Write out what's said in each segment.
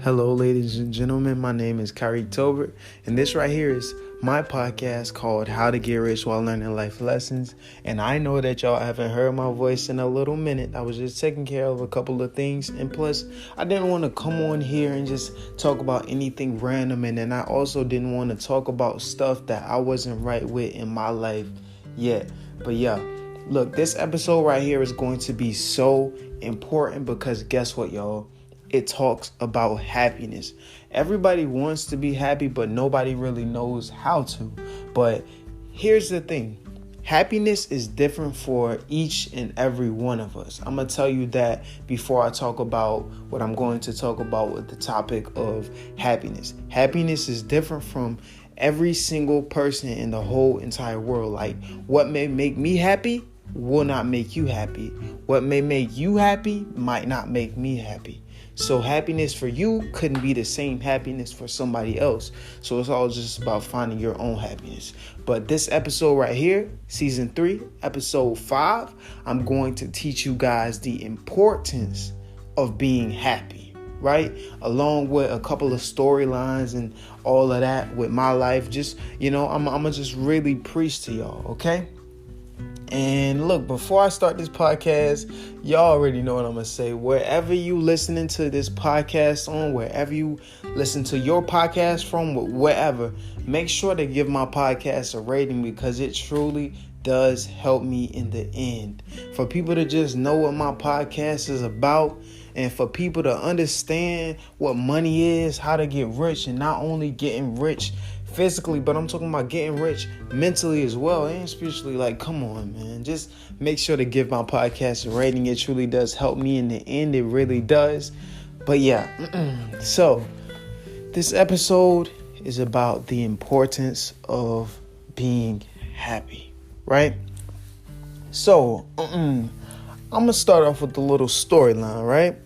Hello, ladies and gentlemen. My name is Kyrie Tobert, and this right here is my podcast called How to Get Rich While Learning Life Lessons. And I know that y'all haven't heard my voice in a little minute. I was just taking care of a couple of things, and plus, I didn't want to come on here and just talk about anything random, and then I also didn't want to talk about stuff that I wasn't right with in my life yet. But yeah, look, this episode right here is going to be so important because guess what, y'all? It talks about happiness. Everybody wants to be happy, but nobody really knows how to. But here's the thing. Happiness is different for each and every one of us. I'm going to tell you that before I talk about what I'm going to talk about with the topic of happiness. Happiness is different from every single person in the whole entire world. Like, what may make me happy will not make you happy. What may make you happy might not make me happy. So happiness for you couldn't be the same happiness for somebody else. So it's all just about finding your own happiness. But this episode right here, season 3, episode 5, I'm going to teach you guys the importance of being happy, right? Along with a couple of storylines and all of that with my life. Just, I'm gonna just really preach to y'all, okay? And look, before I start this podcast, y'all already know what I'm going to say. Wherever you listening to this podcast on, wherever you listen to your podcast from, wherever, make sure to give my podcast a rating because it truly does help me in the end. For people to just know what my podcast is about and for people to understand what money is, how to get rich, and not only getting rich physically, but I'm talking about getting rich mentally as well and spiritually. Like, come on, man. Just make sure to give my podcast a rating. It truly does help me in the end. It really does. But yeah, so this episode is about the importance of being happy, right? So I'm going to start off with a little storyline, right?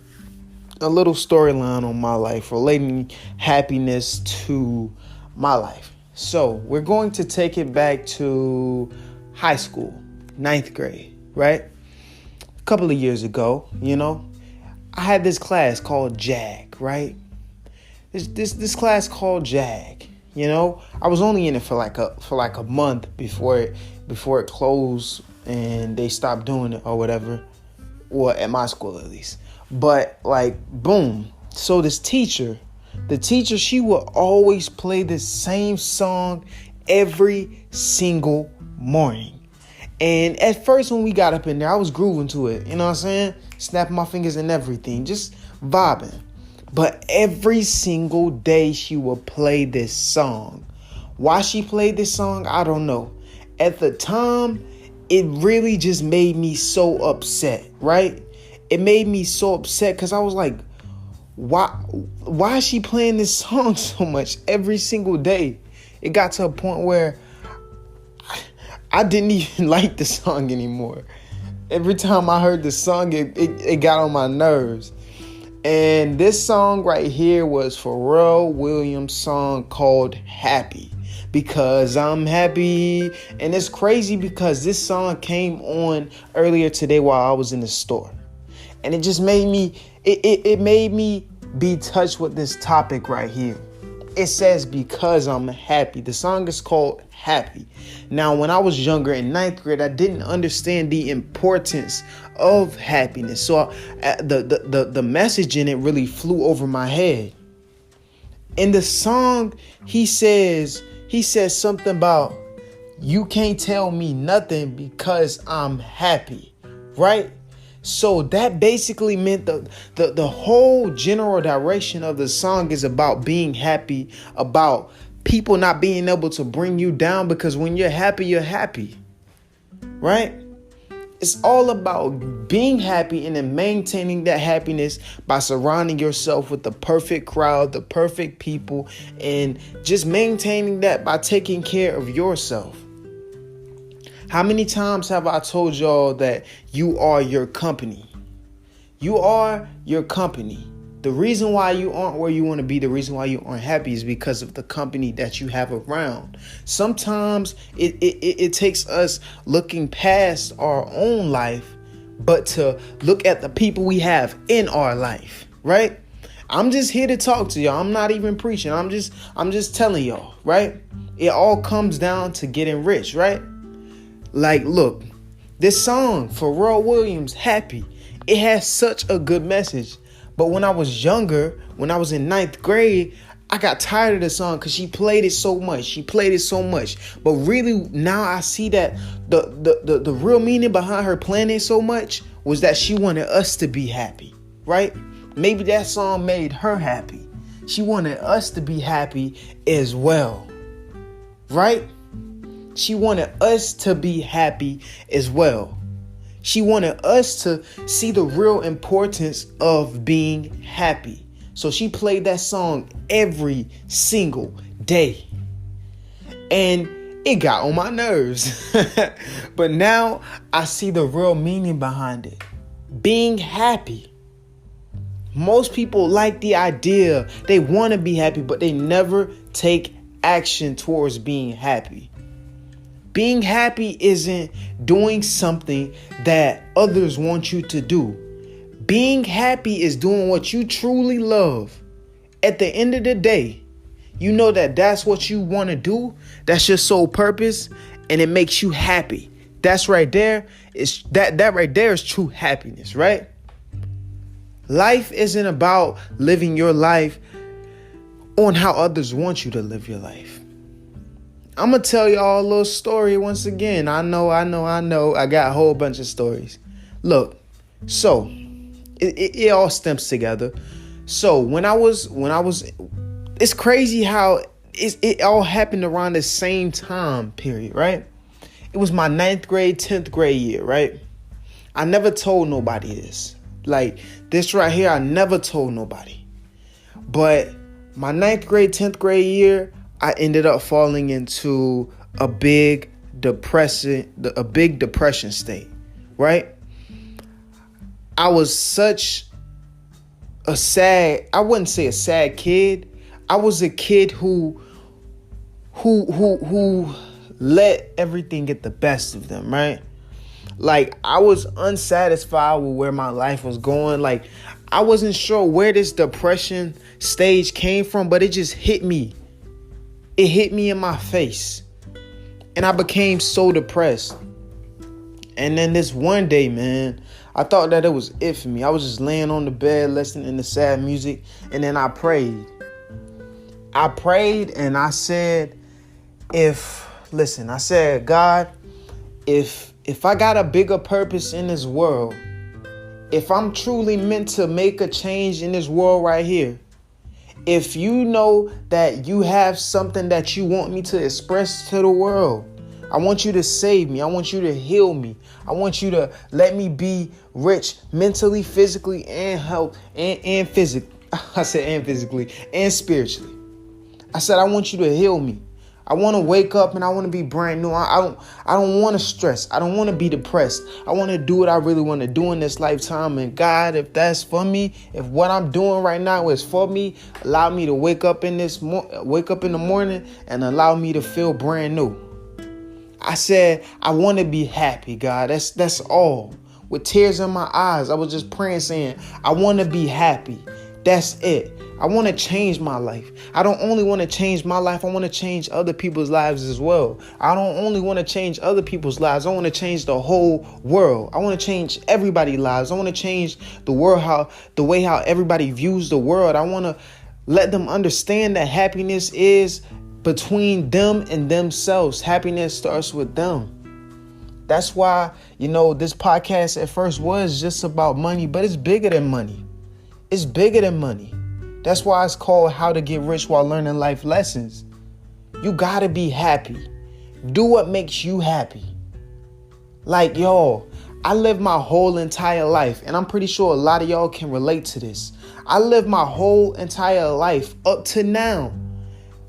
A little storyline on my life relating happiness to my life. So we're going to take it back to high school, 9th grade, right? A couple of years ago, I had this class called JAG, right? This class called JAG, I was only in it for like a month before it closed and they stopped doing it or whatever, or at my school at least. But like, boom. So this teacher, she would always play the same song every single morning. And at first when we got up in there, I was grooving to it. You know what I'm saying? Snapping my fingers and everything. Just vibing. But every single day she would play this song. Why she played this song, I don't know. At the time, it really just made me so upset, right? It made me so upset because I was like, why is she playing this song so much every single day? It got to a point where I didn't even like the song anymore. Every time I heard the song, it got on my nerves. And this song right here was Pharrell Williams' song called Happy. Because I'm happy. And it's crazy because this song came on earlier today while I was in the store. And it just made me, it made me be touched with this topic right here. It says, because I'm happy. The song is called Happy. Now, when I was younger in 9th grade, I didn't understand the importance of happiness. So the message in it really flew over my head. In the song, he says something about, you can't tell me nothing because I'm happy, right? So that basically meant the whole general direction of the song is about being happy, about people not being able to bring you down, because when you're happy, right? It's all about being happy and then maintaining that happiness by surrounding yourself with the perfect crowd, the perfect people, and just maintaining that by taking care of yourself. How many times have I told y'all that you are your company? You are your company. The reason why you aren't where you want to be, the reason why you aren't happy is because of the company that you have around. Sometimes it takes us looking past our own life, but to look at the people we have in our life, right? I'm just here to talk to y'all. I'm not even preaching. I'm just telling y'all, right? It all comes down to getting rich, right? Like, look, this song, Pharrell Williams, Happy, it has such a good message. But when I was younger, when I was in 9th grade, I got tired of the song because she played it so much. But really, now I see that the real meaning behind her playing it so much was that she wanted us to be happy, right? Maybe that song made her happy. She wanted us to be happy as well, right? She wanted us to be happy as well. She wanted us to see the real importance of being happy. So she played that song every single day. And it got on my nerves. But now I see the real meaning behind it. Being happy. Most people like the idea. They want to be happy, but they never take action towards being happy. Being happy isn't doing something that others want you to do. Being happy is doing what you truly love. At the end of the day, you know that that's what you want to do. That's your sole purpose, and it makes you happy. That's right there. That right there is true happiness, right? Life isn't about living your life on how others want you to live your life. I'm going to tell y'all a little story once again. I know. I got a whole bunch of stories. Look, so it all stems together. So when I was, it's crazy how it all happened around the same time period, right? It was my 9th grade, 10th grade year, right? I never told nobody this. Like this right here, I never told nobody. But my 9th grade, 10th grade year, I ended up falling into a big depression state, right? I was such a sad, I wouldn't say a sad kid. I was a kid who let everything get the best of them, right? Like I was unsatisfied with where my life was going. Like I wasn't sure where this depression stage came from, but it just hit me. It hit me in my face. And I became so depressed. And then this one day, man, I thought that it was it for me. I was just laying on the bed, listening to sad music. And then I prayed. And I said, God, if I got a bigger purpose in this world, if I'm truly meant to make a change in this world right here, if you know that you have something that you want me to express to the world, I want you to save me. I want you to heal me. I want you to let me be rich mentally, physically, and health and physically. I said and physically and spiritually. I said I want you to heal me. I want to wake up and I want to be brand new. I don't want to stress. I don't want to be depressed. I want to do what I really want to do in this lifetime. And God, if that's for me, if what I'm doing right now is for me, allow me to wake up in the morning and allow me to feel brand new. I said, I want to be happy, God. That's all. With tears in my eyes, I was just praying, saying, I want to be happy. That's it. I want to change my life. I don't only want to change my life. I want to change other people's lives as well. I don't only want to change other people's lives. I want to change the whole world. I want to change everybody's lives. I want to change the world, the way how everybody views the world. I want to let them understand that happiness is between them and themselves. Happiness starts with them. That's why, this podcast at first was just about money, but it's bigger than money. It's bigger than money. That's why it's called How to Get Rich While Learning Life Lessons. You gotta be happy. Do what makes you happy. Like, I lived my whole entire life, and I'm pretty sure a lot of y'all can relate to this. I lived my whole entire life up to now,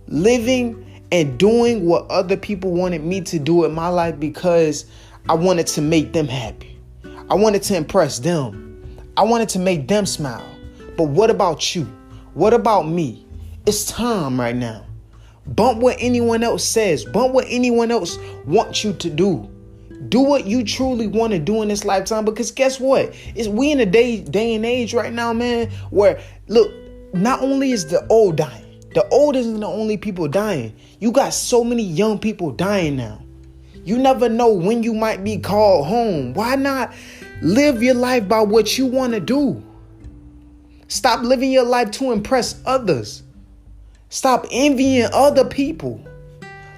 living and doing what other people wanted me to do in my life because I wanted to make them happy. I wanted to impress them. I wanted to make them smile. But what about you? What about me? It's time right now. Bump what anyone else says. Bump what anyone else wants you to do. Do what you truly want to do in this lifetime. Because guess what? We in a day and age right now, man, where, look, not only is the old dying, the old isn't the only people dying. You got so many young people dying now. You never know when you might be called home. Why not live your life by what you want to do? Stop living your life to impress others. Stop envying other people.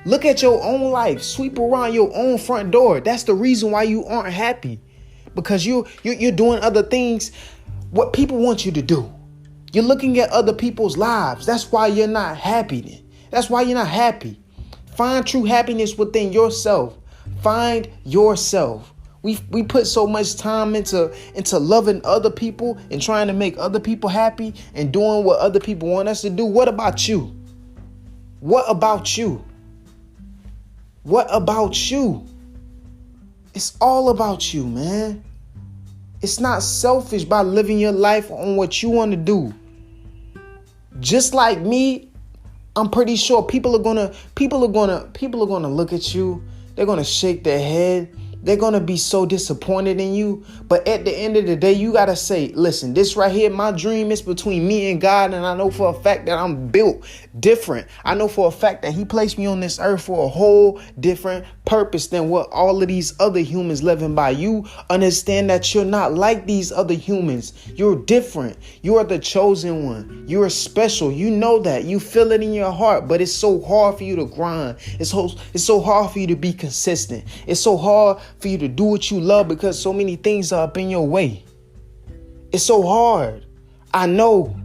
Look at your own life. Sweep around your own front door. That's the reason why you aren't happy. Because you're doing other things, what people want you to do. You're looking at other people's lives. That's why you're not happy then. That's why you're not happy. Find true happiness within yourself. Find yourself. We put so much time into loving other people and trying to make other people happy and doing what other people want us to do. What about you? What about you? What about you? It's all about you, man. It's not selfish by living your life on what you want to do. Just like me, I'm pretty sure people are gonna look at you. They're gonna shake their head. They're going to be so disappointed in you. But at the end of the day, you got to say, listen, this right here, my dream is between me and God. And I know for a fact that I'm built different. I know for a fact that he placed me on this earth for a whole different purpose than what all of these other humans living by. You understand that you're not like these other humans. You're different. You are the chosen one. You are special. You know that. You feel it in your heart. But it's so hard for you to grind. It's so hard for you to be consistent. It's so hard for you to do what you love because so many things are up in your way. It's so hard. I know.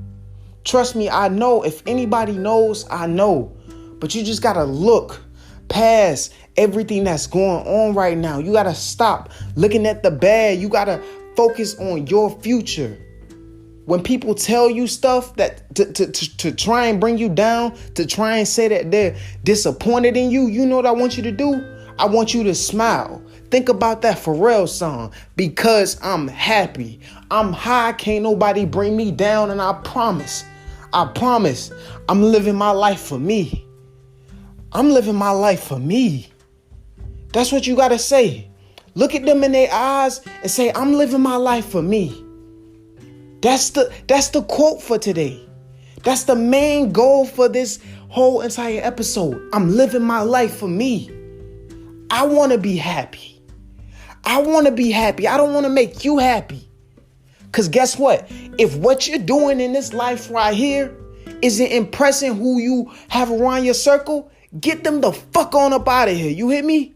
Trust me, I know. If anybody knows, I know. But you just got to look past everything that's going on right now. You got to stop looking at the bad. You got to focus on your future. When people tell you stuff that to try and bring you down, to try and say that they're disappointed in you, you know what I want you to do? I want you to smile. Think about that Pharrell song. Because I'm happy. I'm high. Can't nobody bring me down. And I promise, I'm living my life for me. I'm living my life for me. That's what you got to say. Look at them in their eyes and say, I'm living my life for me. That's the quote for today. That's the main goal for this whole entire episode. I'm living my life for me. I want to be happy. I want to be happy. I don't want to make you happy. Because guess what? If what you're doing in this life right here isn't impressing who you have around your circle, get them the fuck on up out of here. You hear me?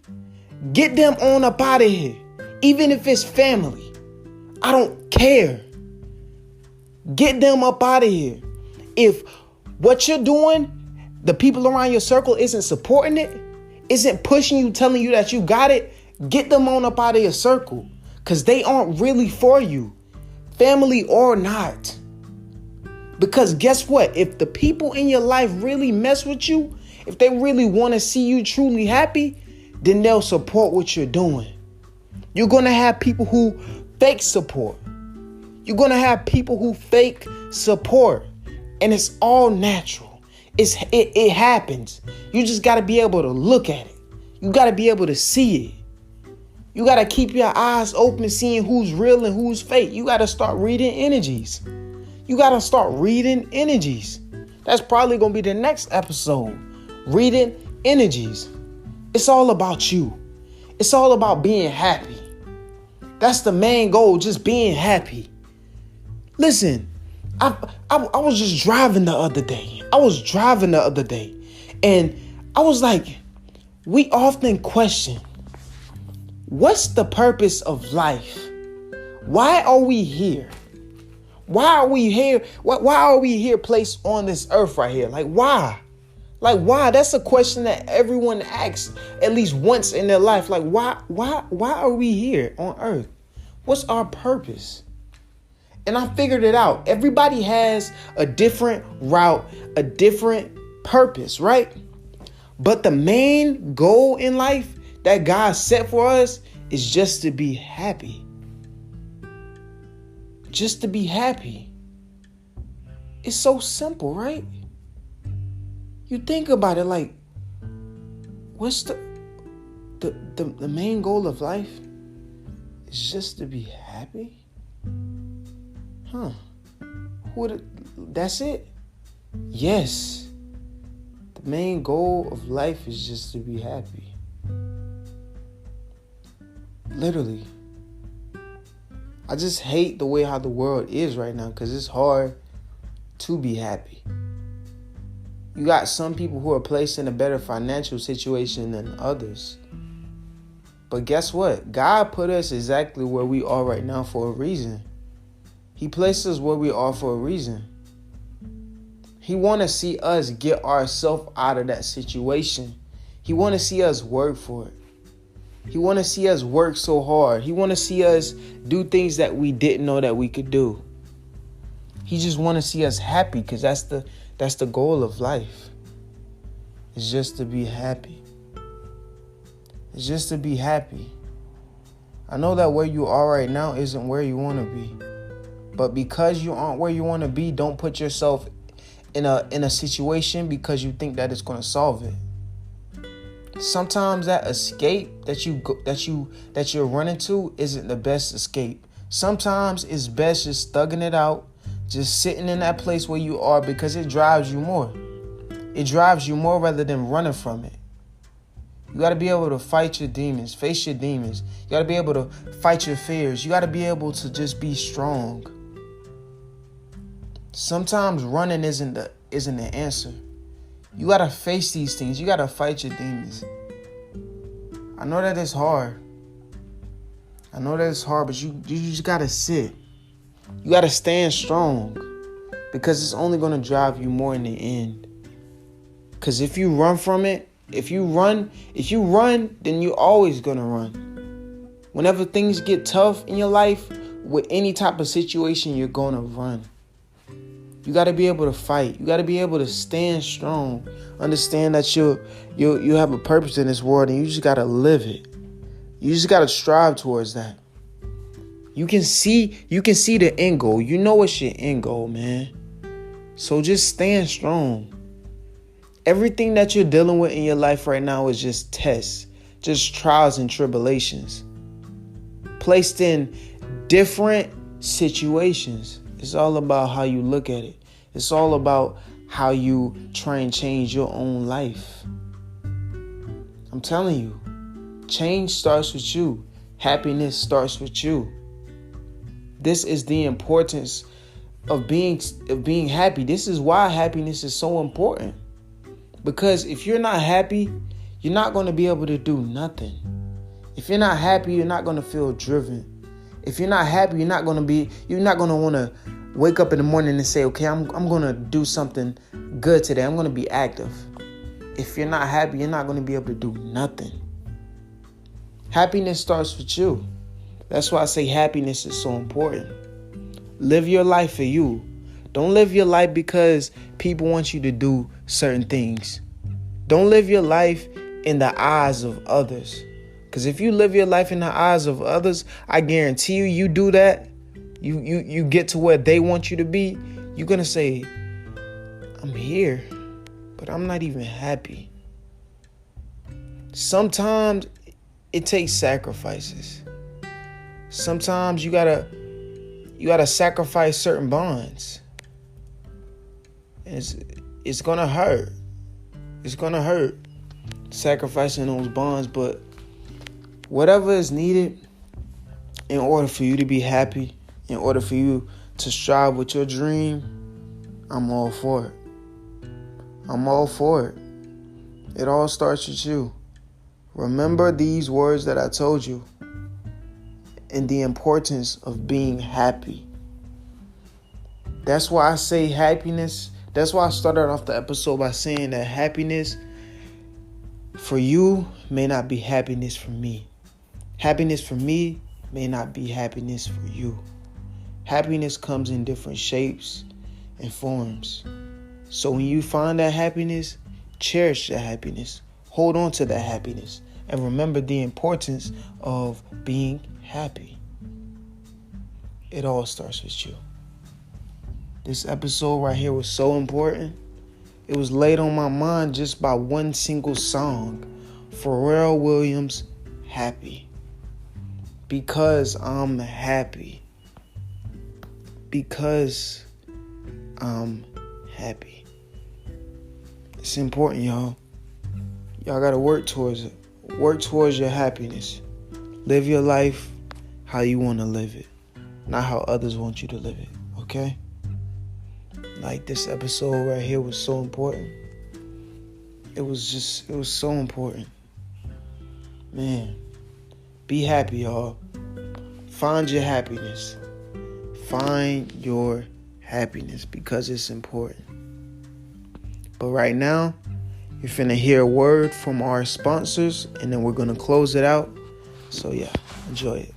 Get them on up out of here. Even if it's family. I don't care. Get them up out of here. If what you're doing, the people around your circle isn't supporting it, isn't pushing you, telling you that you got it, get them on up out of your circle. Because they aren't really for you. Family or not. Because guess what? If the people in your life really mess with you, if they really want to see you truly happy, then they'll support what you're doing. You're going to have people who fake support. You're going to have people who fake support. And it's all natural. It happens. You just got to be able to look at it. You got to be able to see it. You got to keep your eyes open, seeing who's real and who's fake. You got to start reading energies. You got to start reading energies. That's probably going to be the next episode. Reading energies. It's all about you. It's all about being happy. That's the main goal, just being happy. Listen, I was just driving the other day. And I was like, we often question, what's the purpose of life? Why are we here? Why are we here? Why are we here placed on this earth right here? Like, why? Like, why? That's a question that everyone asks at least once in their life. Like, why are we here on earth? What's our purpose? And I figured it out. Everybody has a different route, a different purpose, right? But the main goal in life that God set for us is just to be happy. Just to be happy. It's so simple, right? You think about it, like, what's the main goal of life is just to be happy? Huh. That's it. Yes. The main goal of life is just to be happy. Literally. I just hate the way how the world is right now because it's hard to be happy. You got some people who are placed in a better financial situation than others. But guess what? God put us exactly where we are right now for a reason. He placed us where we are for a reason. He want to see us get ourselves out of that situation. He want to see us work for it. He want to see us work so hard. He want to see us do things that we didn't know that we could do. He just want to see us happy because that's the goal of life. It's just to be happy. It's just to be happy. I know that where you are right now isn't where you want to be. But because you aren't where you want to be, don't put yourself in a situation because you think that it's going to solve it. Sometimes that escape that you're running to isn't the best escape. Sometimes it's best just thugging it out, just sitting in that place where you are because it drives you more. It drives you more rather than running from it. You got to be able to fight your demons, face your demons. You got to be able to fight your fears. You got to be able to just be strong. Sometimes running isn't the answer. You got to face these things. You got to fight your demons. I know that it's hard. But you just got to sit. You got to stand strong because it's only going to drive you more in the end. Because if you run from it, if you run, then you're always going to run. Whenever things get tough in your life, with any type of situation, you're going to run. You got to be able to fight. You got to be able to stand strong. Understand that you have a purpose in this world and you just got to live it. You just got to strive towards that. You can see the end goal. You know what's your end goal, man. So just stand strong. Everything that you're dealing with in your life right now is just tests, just trials and tribulations, placed in different situations. It's all about how you look at it. It's all about how you try and change your own life. I'm telling you, change starts with you. Happiness starts with you. This is the importance of being happy. This is why happiness is so important. Because if you're not happy, you're not going to be able to do nothing. If you're not happy, you're not going to feel driven. If you're not happy, you're not going to want to wake up in the morning and say, okay, I'm going to do something good today. I'm going to be active. If you're not happy, you're not going to be able to do nothing. Happiness starts with you. That's why I say happiness is so important. Live your life for you. Don't live your life because people want you to do certain things. Don't live your life in the eyes of others. Because if you live your life in the eyes of others, I guarantee you do that, you get to where they want you to be, you're going to say, I'm here, but I'm not even happy. Sometimes it takes sacrifices. Sometimes you gotta sacrifice certain bonds. It's gonna hurt. It's gonna hurt sacrificing those bonds, but whatever is needed in order for you to be happy, in order for you to strive with your dream, I'm all for it. I'm all for it. It all starts with you. Remember these words that I told you and the importance of being happy. That's why I say happiness. That's why I started off the episode by saying that happiness for you may not be happiness for me. Happiness for me may not be happiness for you. Happiness comes in different shapes and forms. So when you find that happiness, cherish that happiness. Hold on to that happiness. And remember the importance of being happy. It all starts with you. This episode right here was so important. It was laid on my mind just by one single song. Pharrell Williams, Happy. Because I'm happy. Because I'm happy. It's important, y'all. Y'all gotta work towards it. Work towards your happiness. Live your life how you want to live it, not how others want you to live it, okay? Like, this episode right here was so important. It was so important. Man, be happy, y'all. Find your happiness. Find your happiness because it's important. But right now, you're finna hear a word from our sponsors, and then we're gonna close it out. So yeah, enjoy it.